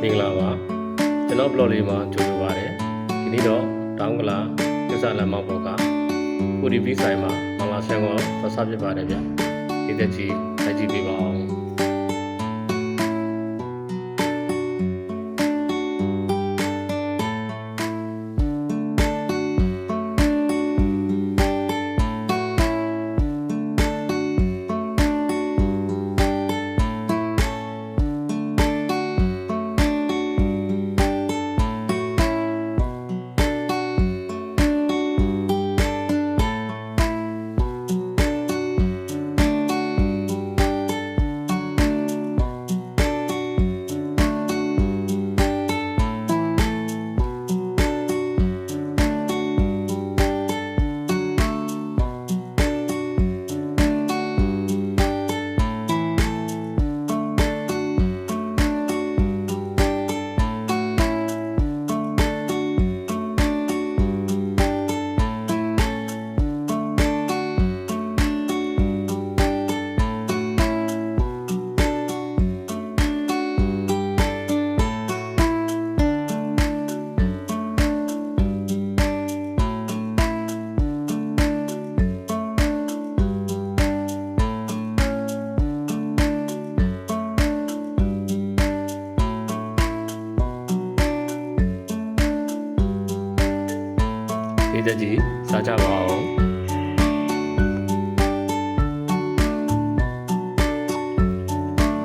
မင်္ဂလာပါကျွန်တော် blog လေးမှာကြိုဆိုပါရစေဒီနေ့တော့တောင်ကလာသစ္စာလမ်းမပေါ်ကကိုဒီပီဆိုင်မှာမင်္ဂလာဆန်ကိုဆက်ဆဖြစ်ပါတယ်ဗျဒီသက်ကြီးလိုက်ကြည့်ပေးပါအောင်ဒီသက်ကြီးစားကြပါအောင်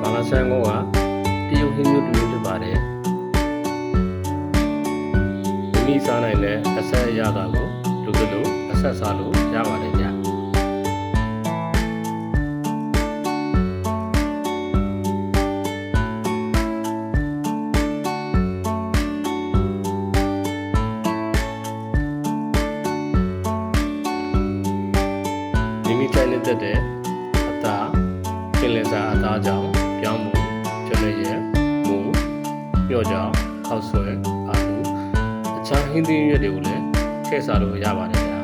မင်္ဂလာဆန်ကိုကတရုတ်ဟင်းမျိုးတစ်မျိုးဖြစ်ပါတယ်မိမိစားနိုင်တဲ့အဆက်အရသာကိုလူသလိုအဆက်စားလို့ရပါတယ်ဗျမိချိုင်းလက်တဲ့အသားပင်လယ်စာအသားကြောင့်ပြောင်းမှုကျွမ်းရည်မူညော့ကြောင့်ခောက်ဆွဲအာလူအခြားဟင်းသီးရွက်တွေကိုလည်းထည့်စားလို့ရပါတယ်ဗျာ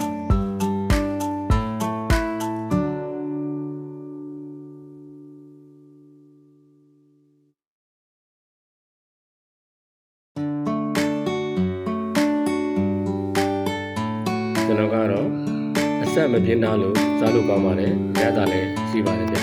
ကျွန်တော်ကတော့အဆက်မပြင်းသားလို့စားလို့ကောင်းပါတယ်ရတာလည်းရှိပါတယ်ဗျ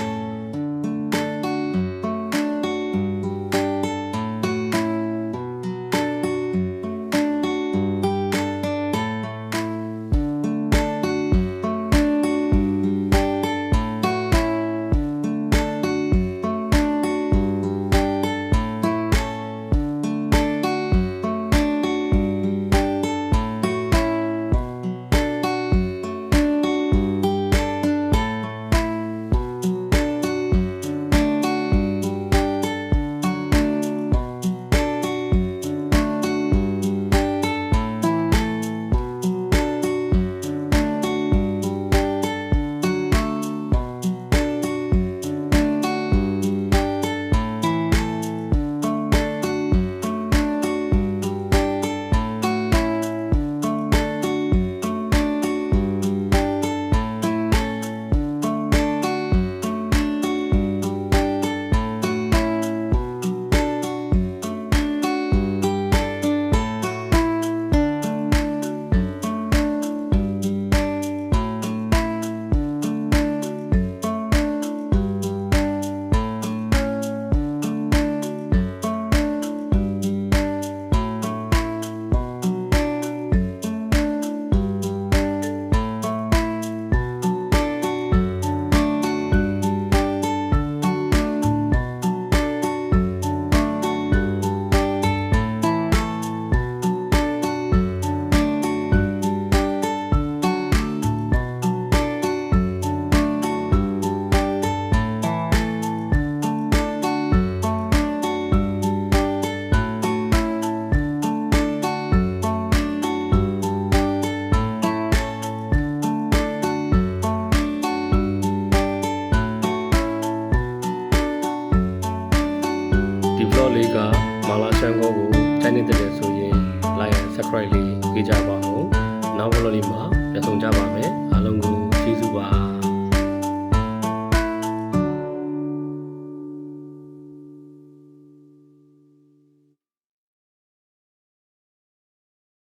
ဒီ vlog လေးကမင်္ဂလာဆန်ကိုတိုင်နေတဲ့ဆိုရင် like and subscribe လေးပေးကြပါဦးနောက် vlog လေးမှာပြန်ဆုံကြပါမယ်အားလုံးကိုကျေးဇူးပါ